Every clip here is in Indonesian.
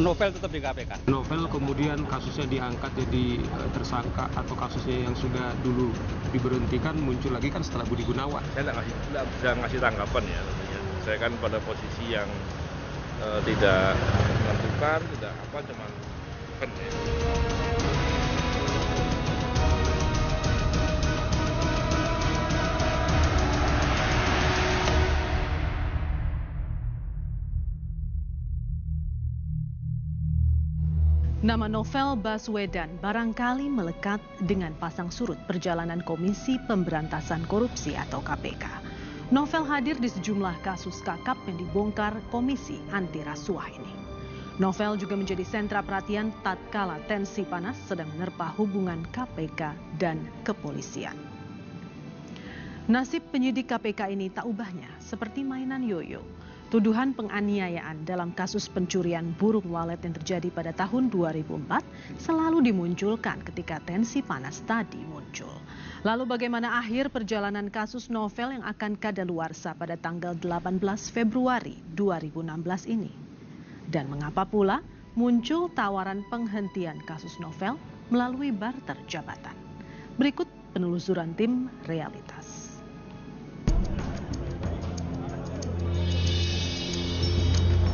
Novel tetap di KPK. Novel kemudian kasusnya diangkat jadi tersangka atau kasusnya yang sudah dulu diberhentikan muncul lagi kan setelah Budi Gunawan. Saya nggak bisa ngasih tanggapan ya tentunya. Saya kan pada posisi yang tidak menentukan, tidak apa, cuman kan ya. Nama Novel Baswedan barangkali melekat dengan pasang surut perjalanan Komisi Pemberantasan Korupsi atau KPK. Novel hadir di sejumlah kasus kakap yang dibongkar Komisi Anti Rasuah ini. Novel juga menjadi sentra perhatian tatkala tensi panas sedang menerpa hubungan KPK dan kepolisian. Nasib penyidik KPK ini tak ubahnya seperti mainan yoyo. Tuduhan penganiayaan dalam kasus pencurian burung walet yang terjadi pada tahun 2004 selalu dimunculkan ketika tensi panas tadi muncul. Lalu bagaimana akhir perjalanan kasus Novel yang akan kadaluarsa pada tanggal 18 Februari 2016 ini? Dan mengapa pula muncul tawaran penghentian kasus Novel melalui barter jabatan? Berikut penelusuran tim Realitas.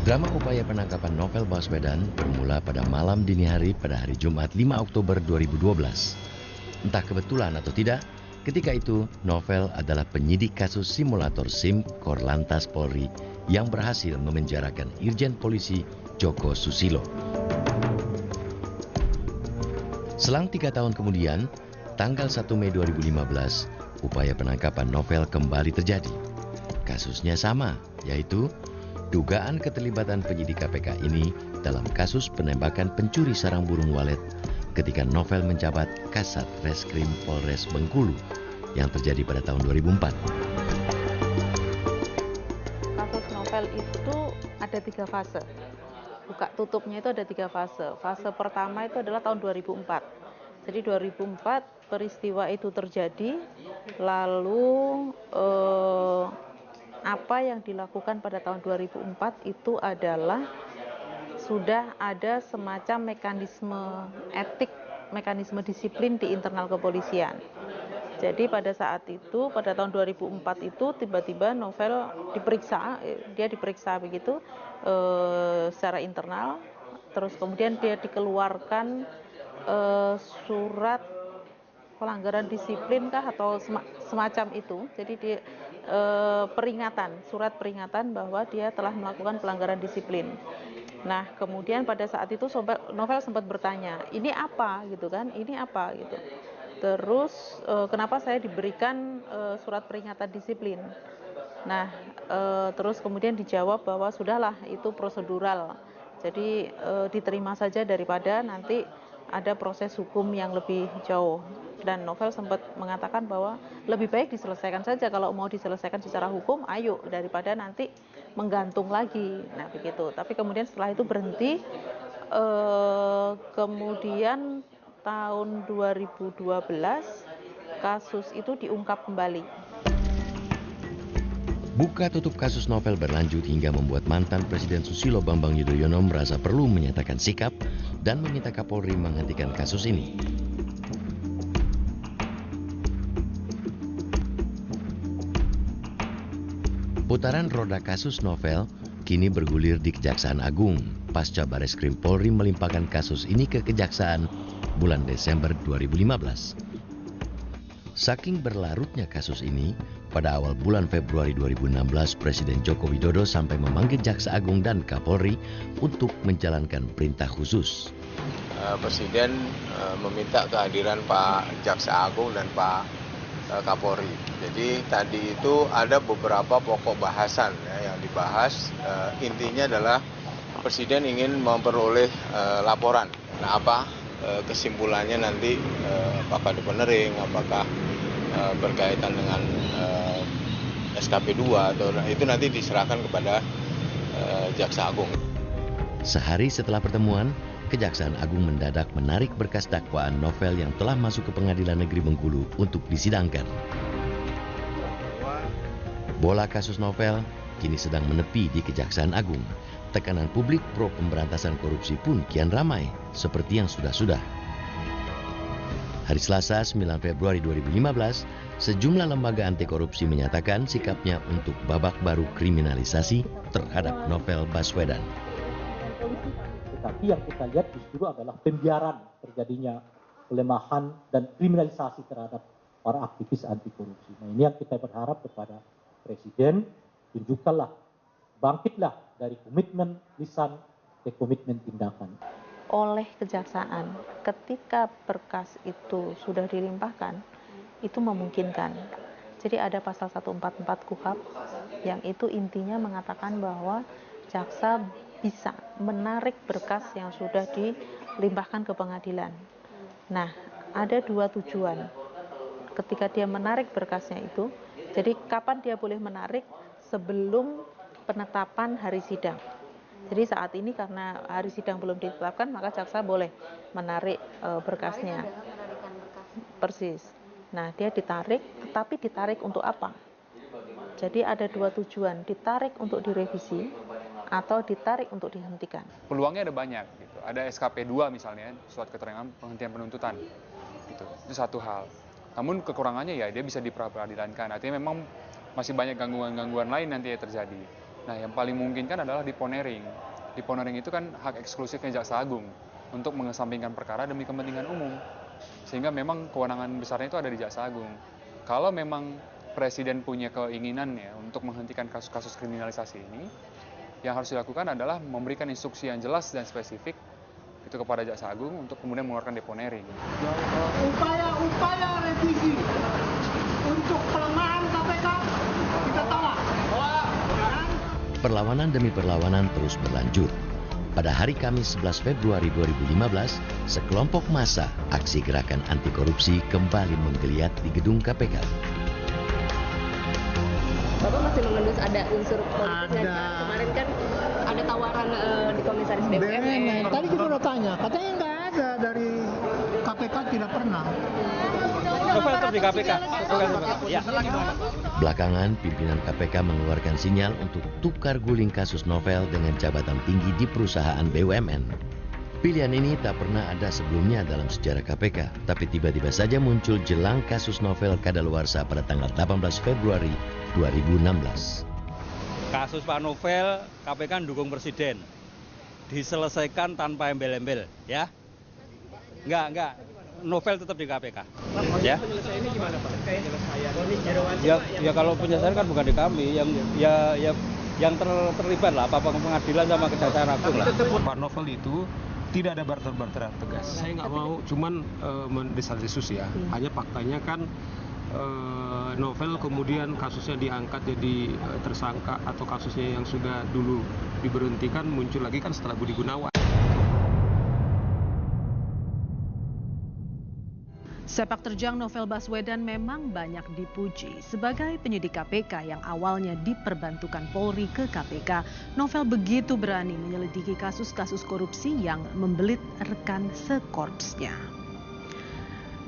Drama upaya penangkapan Novel Baswedan bermula pada malam dini hari pada hari Jumat 5 Oktober 2012. Entah kebetulan atau tidak, ketika itu Novel adalah penyidik kasus simulator SIM Korlantas Polri yang berhasil memenjarakan Irjen Polisi Joko Susilo. Selang 3 tahun kemudian, tanggal 1 Mei 2015, upaya penangkapan Novel kembali terjadi. Kasusnya sama, yaitu dugaan keterlibatan penyidik KPK ini dalam kasus penembakan pencuri sarang burung walet ketika Novel menjabat Kasat Reskrim Polres Bengkulu yang terjadi pada tahun 2004. Kasus Novel itu ada 3 fase. Buka tutupnya itu ada 3 fase. Fase pertama itu adalah tahun 2004. Jadi 2004 peristiwa itu terjadi, lalu apa yang dilakukan pada tahun 2004 itu adalah sudah ada semacam mekanisme etik, mekanisme disiplin di internal kepolisian. Jadi pada saat itu, pada tahun 2004 itu tiba-tiba Novel diperiksa, dia diperiksa begitu secara internal, terus kemudian dia dikeluarkan surat pelanggaran disiplin kah atau semacam itu. Jadi dia peringatan, surat peringatan bahwa dia telah melakukan pelanggaran disiplin. Nah, kemudian pada saat itu Novel sempat bertanya, ini apa gitu kan? Ini apa gitu. Terus kenapa saya diberikan surat peringatan disiplin? Nah, terus kemudian dijawab bahwa sudahlah itu prosedural. Jadi diterima saja daripada nanti ada proses hukum yang lebih jauh. Dan Novel sempat mengatakan bahwa lebih baik diselesaikan saja, kalau mau diselesaikan secara hukum, ayo, daripada nanti menggantung lagi. Nah begitu. Tapi kemudian setelah itu berhenti. Kemudian tahun 2012 kasus itu diungkap kembali. Buka tutup kasus Novel berlanjut hingga membuat mantan Presiden Susilo Bambang Yudhoyono merasa perlu menyatakan sikap dan meminta Kapolri menghentikan kasus ini. Putaran roda kasus Novel kini bergulir di Kejaksaan Agung pasca Bareskrim Polri melimpahkan kasus ini ke Kejaksaan bulan Desember 2015. Saking berlarutnya kasus ini, pada awal bulan Februari 2016 Presiden Joko Widodo sampai memanggil Jaksa Agung dan Kapolri untuk menjalankan perintah khusus. Presiden meminta kehadiran Pak Jaksa Agung dan Pak Kapolri. Jadi tadi itu ada beberapa pokok bahasan ya, yang dibahas. Intinya adalah Presiden ingin memperoleh laporan. Nah, apa kesimpulannya nanti, apakah dipenering, apakah berkaitan dengan SKP 2 atau itu nanti diserahkan kepada Jaksa Agung. Sehari setelah pertemuan, Kejaksaan Agung mendadak menarik berkas dakwaan Novel yang telah masuk ke Pengadilan Negeri Bengkulu untuk disidangkan. Bola kasus Novel kini sedang menepi di Kejaksaan Agung. Tekanan publik pro pemberantasan korupsi pun kian ramai, seperti yang sudah-sudah. Hari Selasa 9 Februari 2015, sejumlah lembaga anti korupsi menyatakan sikapnya untuk babak baru kriminalisasi terhadap Novel Baswedan. Tetapi yang kita lihat justru adalah pembiaran terjadinya pelemahan dan kriminalisasi terhadap para aktivis anti korupsi. Nah, ini yang kita berharap kepada Presiden, tunjukkanlah, bangkitlah dari komitmen lisan ke komitmen tindakan. Oleh kejaksaan, ketika berkas itu sudah dilimpahkan, itu memungkinkan. Jadi ada pasal 144 KUHP yang itu intinya mengatakan bahwa jaksa bisa menarik berkas yang sudah dilimpahkan ke pengadilan. Nah, ada dua tujuan ketika dia menarik berkasnya itu. Jadi kapan dia boleh menarik? Sebelum penetapan hari sidang. Jadi saat ini karena hari sidang belum ditetapkan, maka jaksa boleh menarik berkasnya. Persis. Nah, dia ditarik, tetapi ditarik untuk apa? Jadi ada dua tujuan, ditarik untuk direvisi atau ditarik untuk dihentikan. Peluangnya ada banyak, gitu. Ada SKP 2 misalnya, surat keterangan penghentian penuntutan. Gitu. Itu satu hal. Namun kekurangannya ya dia bisa diperadilankan. Artinya memang masih banyak gangguan-gangguan lain nanti yang terjadi. Nah, yang paling mungkin kan adalah deponering. Deponering itu kan hak eksklusifnya Jaksa Agung untuk mengesampingkan perkara demi kepentingan umum. Sehingga memang kewenangan besarnya itu ada di Jaksa Agung. Kalau memang Presiden punya keinginan ya untuk menghentikan kasus-kasus kriminalisasi ini, yang harus dilakukan adalah memberikan instruksi yang jelas dan spesifik itu kepada Jaksa Agung untuk kemudian mengeluarkan deponering. Upaya revisi untuk pelemahan KPK kita tolak. Perlawanan demi perlawanan terus berlanjut. Pada hari Kamis 11 Februari 2015, sekelompok massa aksi gerakan anti korupsi kembali menggeliat di gedung KPK. Bapak masih mengendus ada unsur politik? Kemarin kan ada tawaran di komisaris BUMN. Tadi kita udah tanya, katanya nggak ada dari KPK, tidak pernah. Novel tetap di KPK. Ya. Belakangan, pimpinan KPK mengeluarkan sinyal untuk tukar guling kasus Novel dengan jabatan tinggi di perusahaan BUMN. Pilihan ini tak pernah ada sebelumnya dalam sejarah KPK, tapi tiba-tiba saja muncul jelang kasus Novel kadaluarsa pada tanggal 18 Februari 2016. Kasus Pak Novel, KPK dukung Presiden. Diselesaikan tanpa embel-embel, ya. Enggak. Novel tetap di KPK. Ya. Penyelesaiannya gimana, Pak? Kayak penyelesaian. Ya kalau penyelesaian kan bukan di kami, yang terlibat lah apa pengadilan sama Kejaksaan Agung lah. Pak Novel itu tidak ada barter-barteran tegas. Saya nggak mau cuman mendesas-desus ya. Hanya faktanya kan Novel kemudian kasusnya diangkat jadi tersangka atau kasusnya yang sudah dulu diberhentikan muncul lagi kan setelah Budi Gunawan. Sepak terjang Novel Baswedan memang banyak dipuji. Sebagai penyidik KPK yang awalnya diperbantukan Polri ke KPK, Novel begitu berani menyelidiki kasus-kasus korupsi yang membelit rekan sekorpsnya.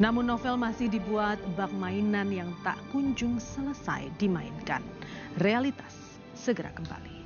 Namun Novel masih dibuat bak mainan yang tak kunjung selesai dimainkan. Realitas segera kembali.